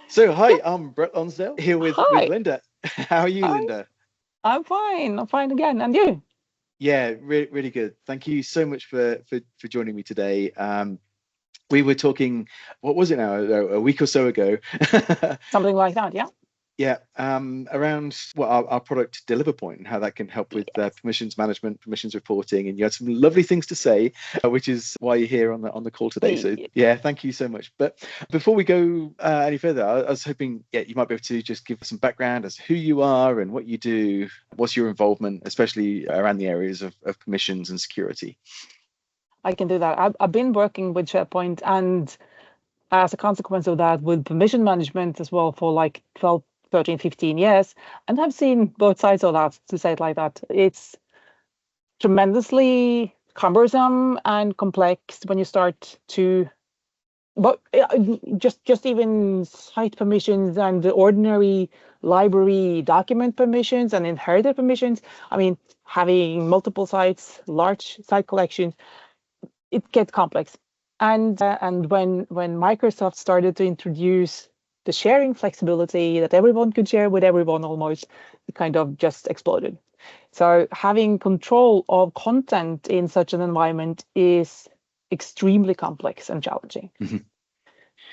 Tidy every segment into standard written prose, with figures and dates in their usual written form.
So, hi, Yeah. I'm Brett Lonsdale here with Hi. Linda. How are you, Hi. Linda? I'm fine. I'm fine again. And you? Yeah, really good. Thank you so much for joining me today. We were talking, what was it now, a week or so ago? Something like that, yeah? Yeah, around our product DeliverPoint and how that can help with Yes. permissions management, permissions reporting, and you had some lovely things to say, which is why you're here on the call today. So Ye- yeah, thank you so much. But before we go any further, I was hoping you might be able to just give us some background as to who you are and what you do, what's your involvement, especially around the areas of permissions and security. I can do that. I've been working with SharePoint and as a consequence of that with permission management as well for like 12, 13, 15 years. And I've seen both sides of that, to say it like that. It's tremendously cumbersome and complex when you start to but just even site permissions and the ordinary library document permissions and inherited permissions. I mean, having multiple sites, large site collections, it gets complex. And when Microsoft started to introduce the sharing flexibility that everyone could share with everyone almost, it kind of just exploded. So having control of content in such an environment is extremely complex and challenging. Mhm.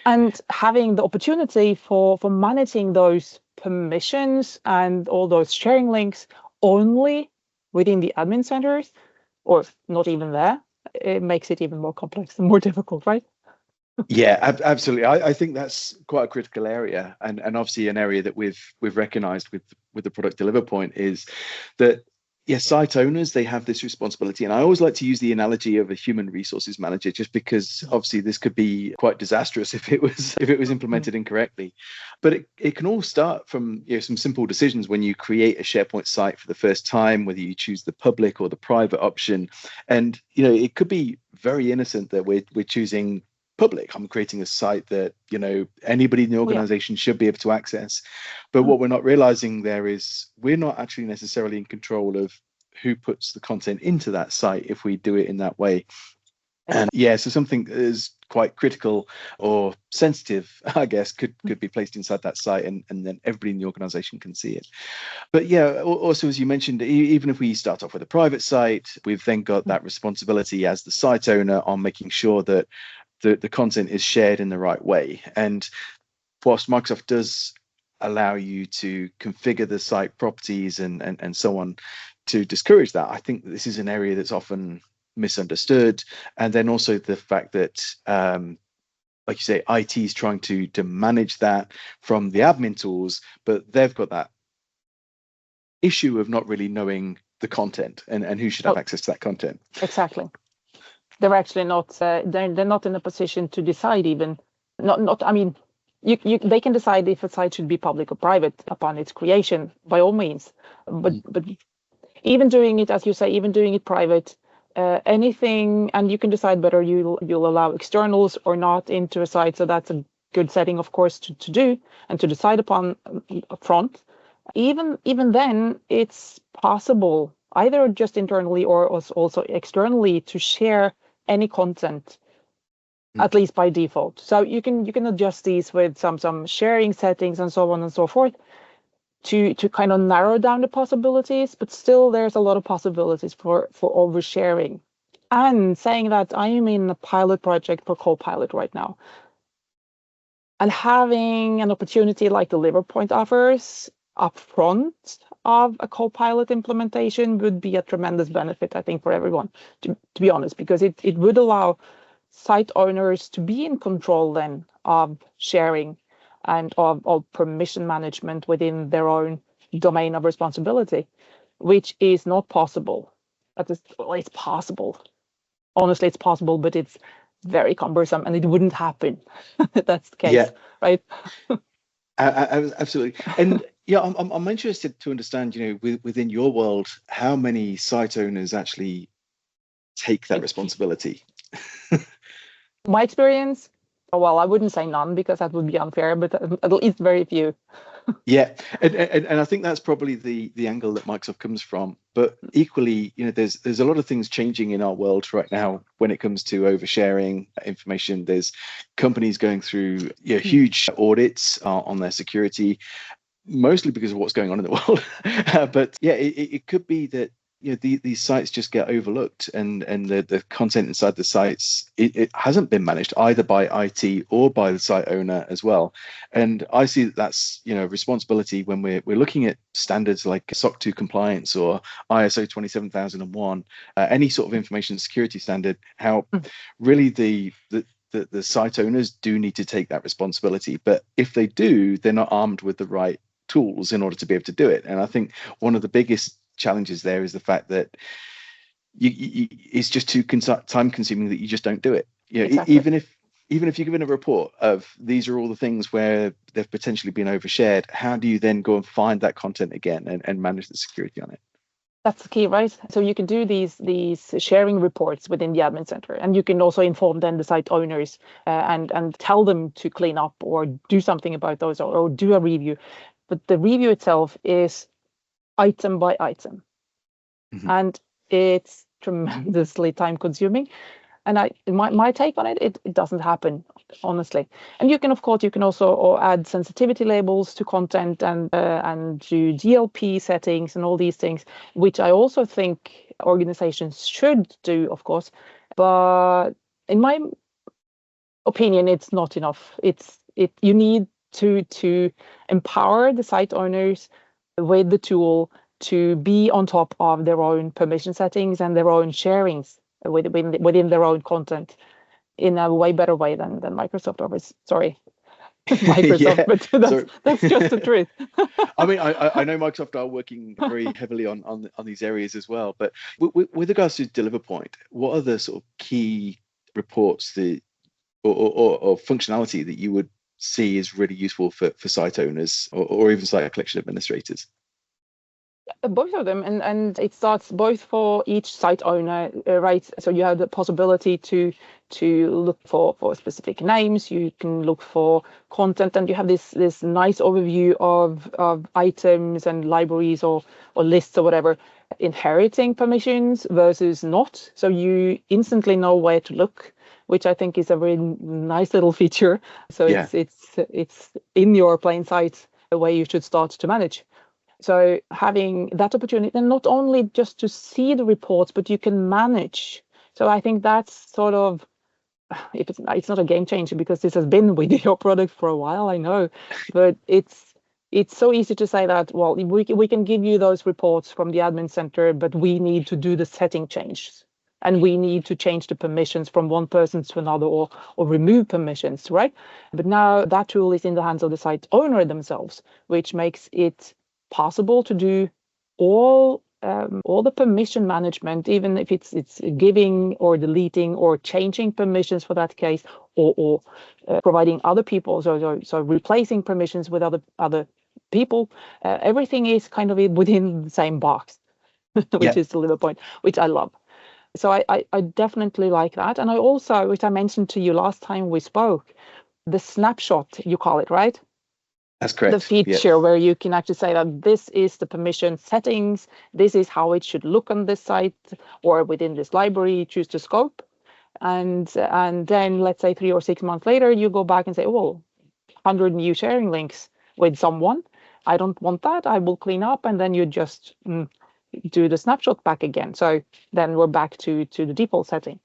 And having the opportunity for managing those permissions and all those sharing links only within the admin centers, or not even there, it makes it even more complex and more difficult, right? Yeah, absolutely. I think that's quite a critical area, and obviously an area that we've recognised with the product DeliverPoint is that site owners, they have this responsibility, and I always like to use the analogy of a human resources manager, just because obviously this could be quite disastrous if it was Mm. implemented incorrectly. But it can all start from some simple decisions when you create a SharePoint site for the first time, whether you choose the public or the private option, and it could be very innocent that we're choosing public. I'm creating a site that anybody in the Oh, yeah. organization should be able to access. But Mm. what we're not realizing there is we're not actually necessarily in control of who puts the content into that site if we do it in that way. And Exactly. yeah, so something that is quite critical or sensitive, I guess, could be placed inside that site, and then everybody in the organization can see it. But yeah, also, as you mentioned, even if we start off with a private site, we've then got that responsibility as the site owner on making sure that the content is shared in the right way. And whilst Microsoft does allow you to configure the site properties and so on to discourage that, I think this is an area that's often misunderstood. And then also the fact that, like you say, IT is trying to manage that from the admin tools, but they've got that issue of not really knowing the content and who should have Oh, access to that content. exactly. They're actually not. They're not in a position to decide even. Not. I mean, they can decide if a site should be public or private upon its creation, by all means. But even doing it, as you say, even doing it private, anything, and you can decide whether you'll allow externals or not into a site. So that's a good setting, of course, to do and to decide upon upfront. Even then, it's possible either just internally or also externally to share any content, at least by default. So you can adjust these with some sharing settings and so on and so forth to kind of narrow down the possibilities, but still there's a lot of possibilities for oversharing. And saying that I am in a pilot project for Copilot right now, and having an opportunity like the DeliverPoint offers upfront of a Copilot implementation would be a tremendous benefit, I think, for everyone, to be honest, because it would allow site owners to be in control then of sharing and of permission management within their own domain of responsibility, which is not possible. Well, it's possible. Honestly, it's possible, but it's very cumbersome and it wouldn't happen. That's the case, Yeah, right? absolutely. And yeah, I'm interested to understand, within your world, how many site owners actually take that Like, responsibility. my experience, well, I wouldn't say none because that would be unfair, but at least very few. Yeah, and I think that's probably the angle that Microsoft comes from. But equally, there's a lot of things changing in our world right now when it comes to oversharing information. There's companies going through huge audits on their security, mostly because of what's going on in the world. But yeah, it could be that these sites just get overlooked, and the content inside the sites it hasn't been managed either by IT or by the site owner as well. And I see that's responsibility when we're looking at standards like SOC 2 compliance or ISO 27001, any sort of information security standard. How really the site owners do need to take that responsibility, but if they do, they're not armed with the right tools in order to be able to do it. And I think one of the biggest challenges there is the fact that it's just too time consuming that you just don't do it. Exactly. Even if you're given a report of these are all the things where they've potentially been overshared, how do you then go and find that content again and manage the security on it? That's the key, right? So you can do these sharing reports within the admin center, and you can also inform then the site owners and tell them to clean up or do something about those, or do a review. But the review itself is item by item, and it's tremendously time consuming. And my take on it, it doesn't happen, honestly. And you can, of course, also add sensitivity labels to content and do DLP settings and all these things, which I also think organizations should do, of course. But in my opinion, it's not enough. You need to empower the site owners with the tool to be on top of their own permission settings and their own sharings within their own content in a way better way than Microsoft offers. Sorry, Microsoft, but that's just the truth. I mean, I know Microsoft are working very heavily on these areas as well. But with regards to DeliverPoint, what are the sort of key reports or functionality that you would see is really useful for site owners or even site collection administrators? Both of them, and it starts both for each site owner, right? So you have the possibility to look for specific names. You can look for content, and you have this nice overview of items and libraries or lists or whatever, inheriting permissions versus not. So you instantly know where to look, which I think is a very nice little feature. So it's in your plain sight where you should start to manage. So having that opportunity, and not only just to see the reports, but you can manage. So I think that's sort of, if it's not a game changer because this has been with your product for a while, I know, but it's so easy to say that, well, we can give you those reports from the admin center, but we need to do the setting changes. And we need to change the permissions from one person to another or remove permissions, right? But now that tool is in the hands of the site owner themselves, which makes it possible to do all the permission management, even if it's giving or deleting or changing permissions for that case, or providing other people, so replacing permissions with other people. Everything is kind of within the same box, which is DeliverPoint, which I love. So I definitely like that. And I also, which I mentioned to you last time we spoke, the SnapShot, you call it, right? That's correct. The feature where you can actually say that this is the permission settings, this is how it should look on this site or within this library, choose the scope. And then let's say 3 or 6 months later, you go back and say, well, 100 new sharing links with someone. I don't want that. I will clean up. And then you just do the snapshot back again. So then we're back to the default setting.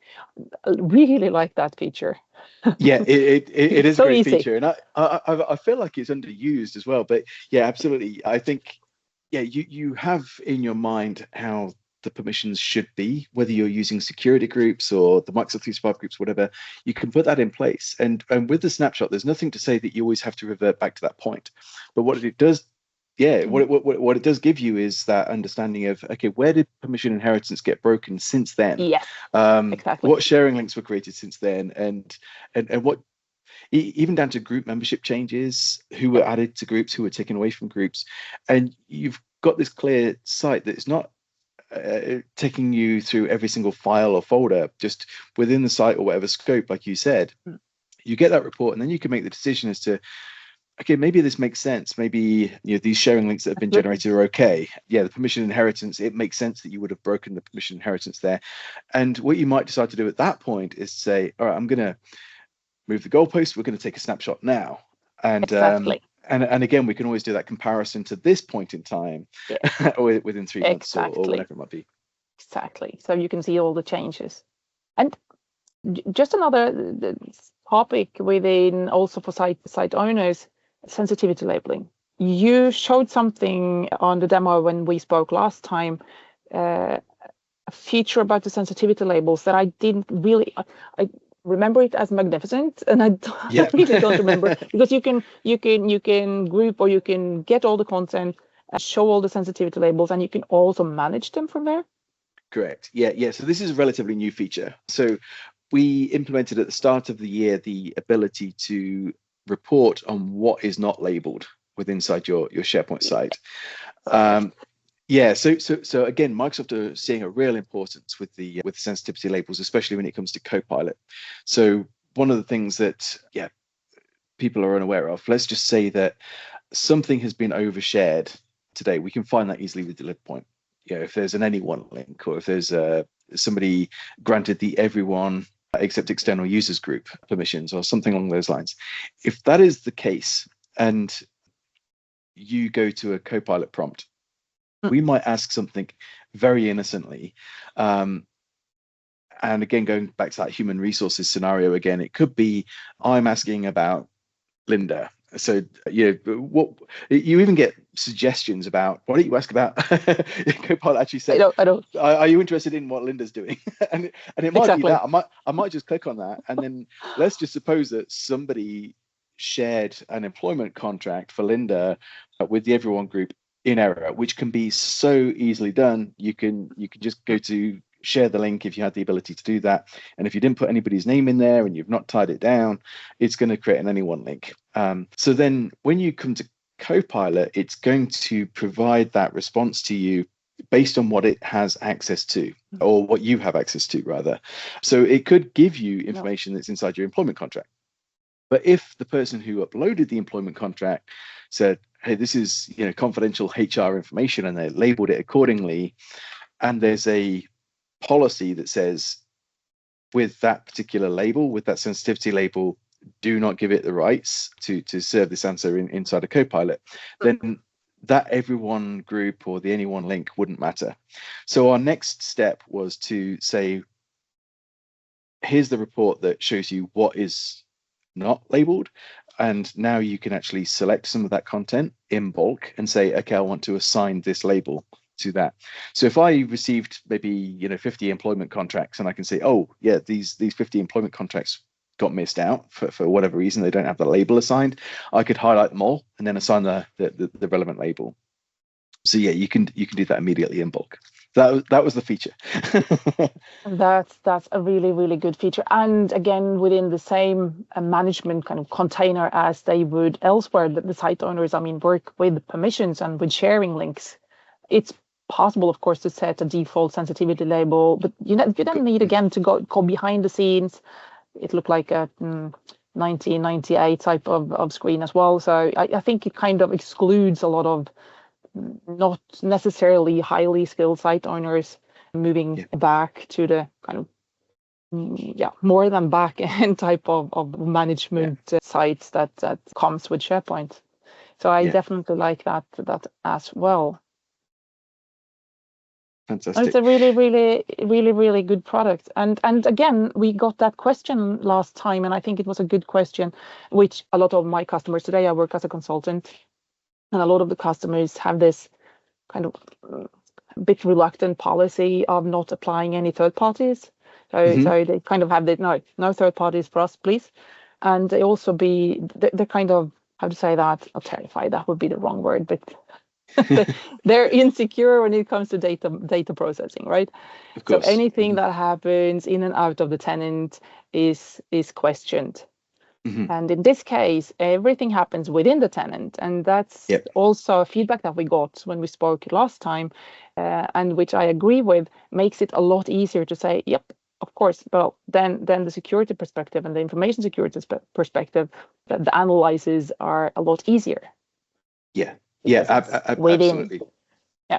I really like that feature. Yeah, it is so a great easy. feature, and I feel like it's underused as well. But yeah, absolutely. I think you have in your mind how the permissions should be, whether you're using security groups or the Microsoft 365 groups, whatever. You can put that in place, and with the snapshot, there's nothing to say that you always have to revert back to that point. But what it does. Yeah, what it does give you is that understanding of, okay, where did permission inheritance get broken since then? Yes, exactly. What sharing links were created since then, and what, even down to group membership changes, who were added to groups, who were taken away from groups, and you've got this clear site that is not taking you through every single file or folder, just within the site or whatever scope, like you said. You get that report, and then you can make the decision as to, okay, maybe this makes sense. Maybe these sharing links that have been generated are okay. Yeah, the permission inheritance, it makes sense that you would have broken the permission inheritance there. And what you might decide to do at that point is say, all right, I'm going to move the goalpost. We're going to take a snapshot now. And Exactly. And again, we can always do that comparison to this point in time, or within 3 months, or whatever it might be. Exactly. So you can see all the changes. And just another topic within also for site owners, sensitivity labeling. You showed something on the demo when we spoke last time, a feature about the sensitivity labels that I didn't really. I remember it as magnificent, and I really don't remember, because you can group, or you can get all the content, show all the sensitivity labels, and you can also manage them from there. Correct. Yeah. So this is a relatively new feature. So we implemented at the start of the year the ability to report on what is not labeled inside your SharePoint site. So again, Microsoft are seeing a real importance with the sensitivity labels, especially when it comes to Copilot. So one of the things that people are unaware of, let's just say that something has been overshared today. We can find that easily with DeliverPoint. If there's an anyone link, or if there's somebody granted the everyone except external users group permissions, or something along those lines. If that is the case, and you go to a Copilot prompt, we might ask something very innocently. And again, going back to that human resources scenario again, it could be, I'm asking about Linda. So what you even get suggestions about, why don't you ask about Copilot actually said, I don't. Are you interested in what Linda's doing? and it might be that I might just click on that, and then let's just suppose that somebody shared an employment contract for Linda with the everyone group in error, which can be so easily done. You can just go to share the link if you had the ability to do that, and if you didn't put anybody's name in there and you've not tied it down, it's going to create an anyone link. So then when you come to Copilot, it's going to provide that response to you based on what it has access to, or what you have access to rather. So it could give you information that's inside your employment contract. But if the person who uploaded the employment contract said, hey, this is confidential HR information, and they labeled it accordingly, and there's a policy that says with that particular label, with that sensitivity label, do not give it the rights to serve this answer inside a Copilot, then that everyone group or the anyone link wouldn't matter. So our next step was to say, here's the report that shows you what is not labeled, and now you can actually select some of that content in bulk and say, okay, I want to assign this label to that. So if I received maybe 50 employment contracts, and I can say, oh yeah, these 50 employment contracts got missed out for whatever reason, they don't have the label assigned, I could highlight them all and then assign the relevant label. So yeah, you can do that immediately in bulk. That was the feature. That's a really, really good feature, and again within the same management kind of container as they would elsewhere. The site owners, work with permissions and with sharing links. It's possible, of course, to set a default sensitivity label, but you don't need again to go behind the scenes. It looked like a 1998 type of screen as well. So I think it kind of excludes a lot of not necessarily highly skilled site owners moving back to the kind of more than back end type of management sites that comes with SharePoint. So I definitely like that as well. Fantastic. It's a really, really, really, really good product. And again, we got that question last time, and I think it was a good question, which a lot of my customers today, I work as a consultant, and a lot of the customers have this kind of bit reluctant policy of not applying any third parties. So they kind of have the no third parties for us, please. And they also they're kind of, how to say that, not terrified, that would be the wrong word, but they're insecure when it comes to data processing, right? Of course. So anything that happens in and out of the tenant is questioned. And in this case, everything happens within the tenant, and that's also feedback that we got when we spoke last time, and which I agree with, makes it a lot easier to say, yep, of course, well, then the security perspective and the information security perspective, the analyses are a lot easier. Yeah, within, absolutely. Yeah.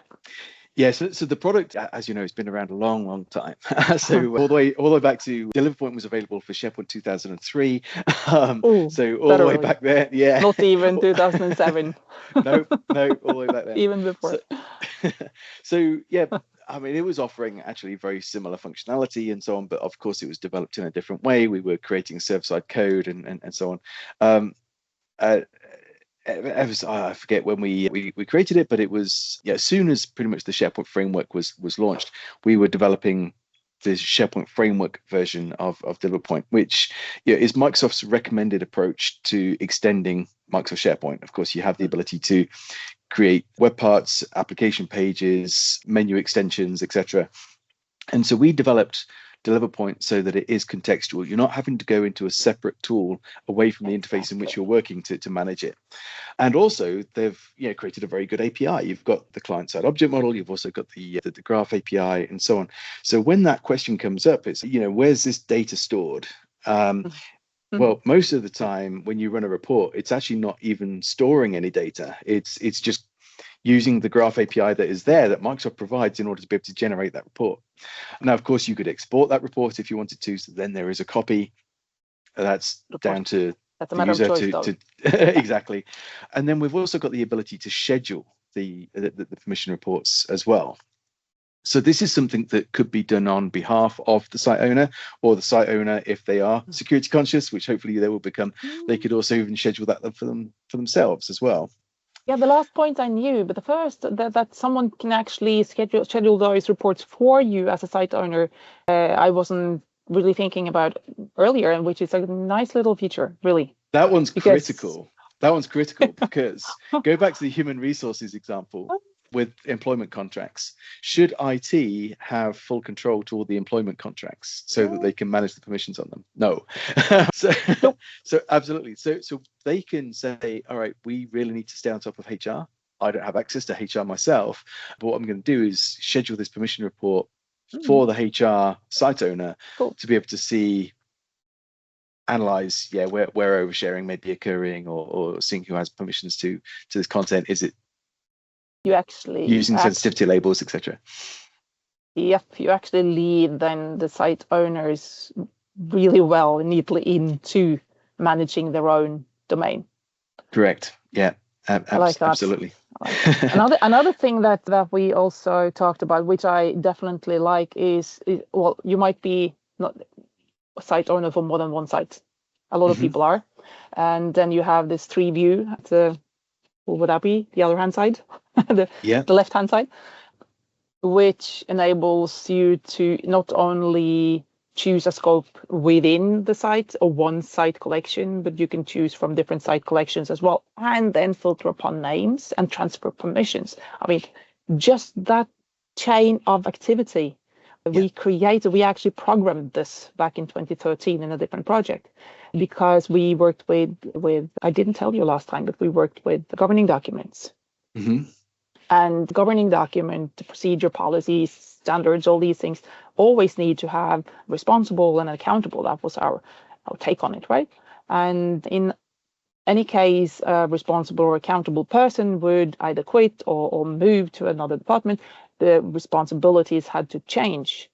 Yeah, so the product, as you know, has been around a long time. So all the way back to DeliverPoint was available for SharePoint 2003. So all the way back there, yeah. Not even 2007. No, all the way back then. Even before. So yeah, I mean, it was offering actually very similar functionality and so on, but of course it was developed in a different way. We were creating server-side code and so on. I forget when we created it, but it was, yeah, as soon as pretty much the SharePoint framework was launched, we were developing the SharePoint framework version of DeliverPoint, which, yeah, is Microsoft's recommended approach to extending Microsoft SharePoint. Of course, you have the ability to create web parts, application pages, menu extensions, etc. And so we developed DeliverPoint so that it is contextual. You're not having to go into a separate tool away from the interface in which you're working to manage it. And also, they've created a very good API. You've got the client-side object model. You've also got the graph API and so on. So when that question comes up, it's where's this data stored? Well, most of the time when you run a report, it's actually not even storing any data. It's just using the graph API that is there that Microsoft provides in order to be able to generate that report. Now, of course, you could export that report if you wanted to. So then there is a copy. That's down to the user to exactly. And then we've also got the ability to schedule the permission reports as well. So this is something that could be done on behalf of the site owner, or the site owner, if they are security conscious, which hopefully they will become. They could also even schedule that for themselves as well. Yeah, the last point I knew, but the first that someone can actually schedule those reports for you as a site owner, I wasn't really thinking about earlier, and which is a nice little feature, really. That one's critical. That one's critical because go back to the human resources example with employment contracts. Should IT have full control to all the employment contracts so that they can manage the permissions on them? No. So absolutely. So they can say, all right, we really need to stay on top of HR. I don't have access to HR myself, but what I'm going to do is schedule this permission report for the HR site owner to be able to see, analyze, where oversharing may be occurring, or seeing who has permissions to this content. Is it you actually using sensitivity labels, etc.? Yep, you actually lead then the site owners really well, neatly into managing their own domain. Correct. Yeah, absolutely. Another thing that we also talked about, which I definitely like, is well, you might be not a site owner for more than one site. A lot of people are, and then you have this tree view. What would that be? The other hand side, the left hand side, which enables you to not only choose a scope within the site or one site collection, but you can choose from different site collections as well, and then filter upon names and transfer permissions. I mean, just that chain of activity we actually programmed this back in 2013 in a different project, because we worked with I didn't tell you last time, but we worked with governing documents. And governing document, procedure, policies, standards, all these things always need to have responsible and accountable. That was our take on it, right? And in any case, a responsible or accountable person would either quit or move to another department. The responsibilities had to change.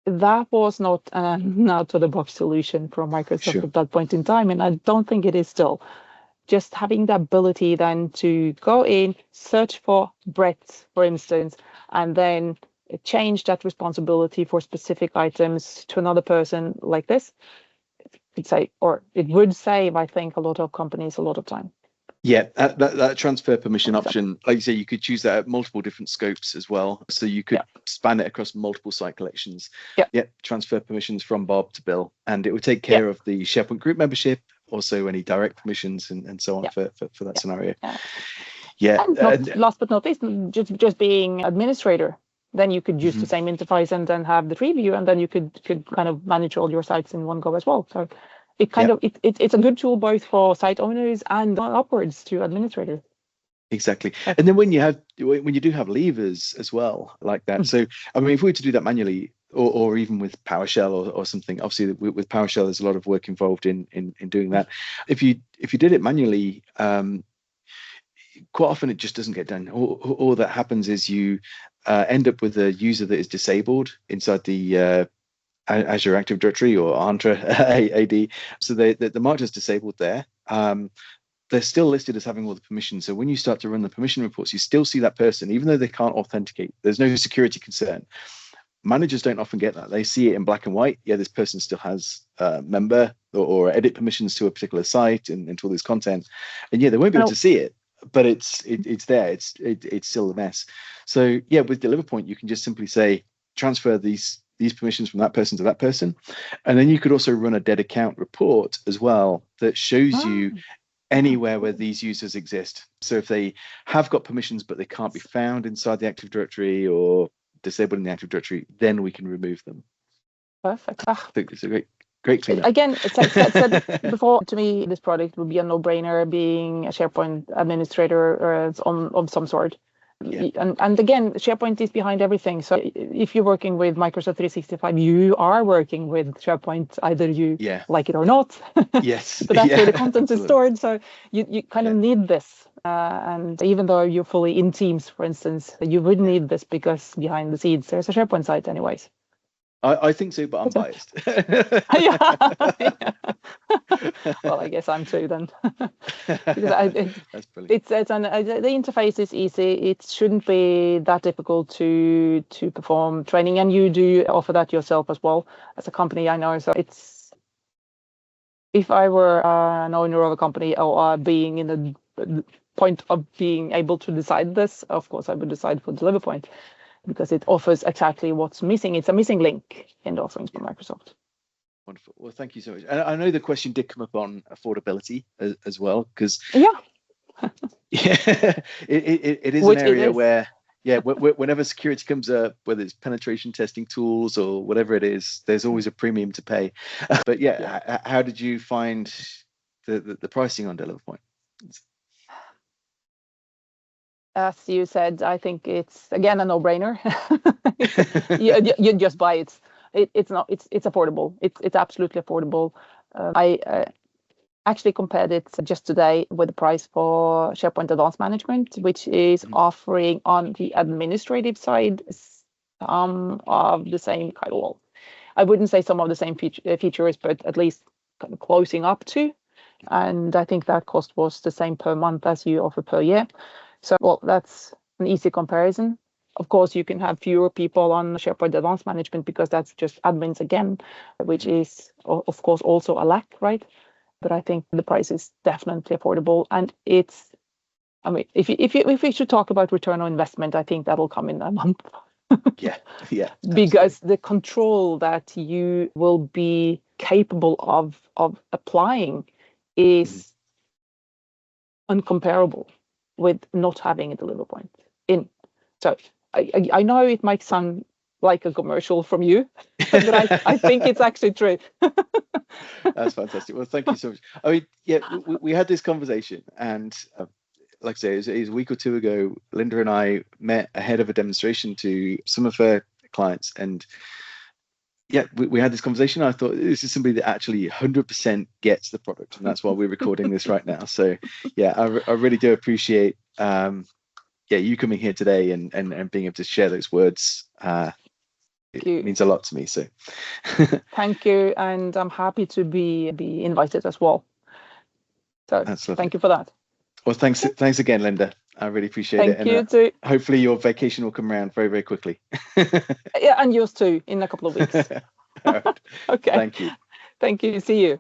That was not an out-of-the-box solution from Microsoft at that point in time, and I don't think it is still. Just having the ability then to go in, search for breadth, for instance, and then change that responsibility for specific items to another person like this, it would save, I think, a lot of companies a lot of time. Yeah, that transfer permission option, like you say, you could choose that at multiple different scopes as well. So you could span it across multiple site collections. Transfer permissions from Bob to Bill, and it would take care of the SharePoint group membership, also any direct permissions and so on for that scenario. And last but not least, just being administrator, then you could use the same interface and then have the tree view, and then you could kind of manage all your sites in one go as well. So it it's a good tool both for site owners and upwards to administrators. Exactly. And then when you do have levers as well like that. So I mean, if we were to do that manually, or even with PowerShell or something. Obviously, with PowerShell, there's a lot of work involved in doing that. If you did it manually, quite often it just doesn't get done. All that happens is you end up with a user that is disabled inside the Azure Active Directory or Entra AD. So the mark is disabled there. They're still listed as having all the permissions. So when you start to run the permission reports, you still see that person, even though they can't authenticate. There's no security concern. Managers don't often get that. They see it in black and white. Yeah, this person still has member or edit permissions to a particular site and to all this content. And yeah, they won't be able to see it, but it's there. It's still a mess. So yeah, with DeliverPoint, you can just simply say, transfer these permissions from that person to that person. And then you could also run a dead account report as well that shows you anywhere where these users exist. So if they have got permissions, but they can't be found inside the Active Directory or disabled in the Active Directory, then we can remove them. Perfect. I think it's a great cleanup. Again, said before, to me, this product would be a no-brainer being a SharePoint administrator of some sort. Yeah. And again, SharePoint is behind everything. So if you're working with Microsoft 365, you are working with SharePoint, either you like it or not. Yes. But that's where the content is stored. So you kind of need this. And even though you're fully in Teams, for instance, you would need this because behind the scenes, there's a SharePoint site anyways. I think so, but I'm biased. Yeah. Well, I guess I'm too then. Because that's brilliant. The interface is easy. It shouldn't be that difficult to perform training, and you do offer that yourself as well as a company, I know. So it's, if I were an owner of a company or being in the point of being able to decide this, of course, I would decide for DeliverPoint, because it offers exactly what's missing. It's a missing link in the offerings from Microsoft. Wonderful. Well, thank you so much. And I know the question did come up on affordability as well, because it is an area where whenever security comes up, whether it's penetration testing tools or whatever it is, there's always a premium to pay. But how did you find the pricing on DeliverPoint? As you said, I think it's again a no-brainer. you just buy it. It's affordable. It's absolutely affordable. I actually compared it just today with the price for SharePoint Advanced Management, which is offering on the administrative side some of the same kind of, well, I wouldn't say some of the same features, but at least kind of closing up to. And I think that cost was the same per month as you offer per year. So, well, that's an easy comparison. Of course, you can have fewer people on SharePoint Advanced Management because that's just admins again, which is, of course, also a lack, right? But I think the price is definitely affordable. And it's, I mean, if we should talk about return on investment, I think that'll come in a month. Yeah. Because the control that you will be capable of applying is uncomparable with not having a DeliverPoint in. So I know it might sound like a commercial from you, but I think it's actually true. That's fantastic. Well, thank you so much. I mean, we had this conversation, and like I say, it was a week or two ago, Linda and I met ahead of a demonstration to some of her clients, and we had this conversation. I thought, this is somebody that actually 100% gets the product, and that's why we're recording this right now. So I really do appreciate you coming here today and being able to share those words. It means a lot to me. So thank you, and I'm happy to be invited as well. So thank you for that. Well, thanks again, Linda. I really appreciate it. Thank you too. Hopefully your vacation will come around very, very quickly. Yeah, and yours too, in a couple of weeks. All right. Okay. Thank you. Thank you. See you.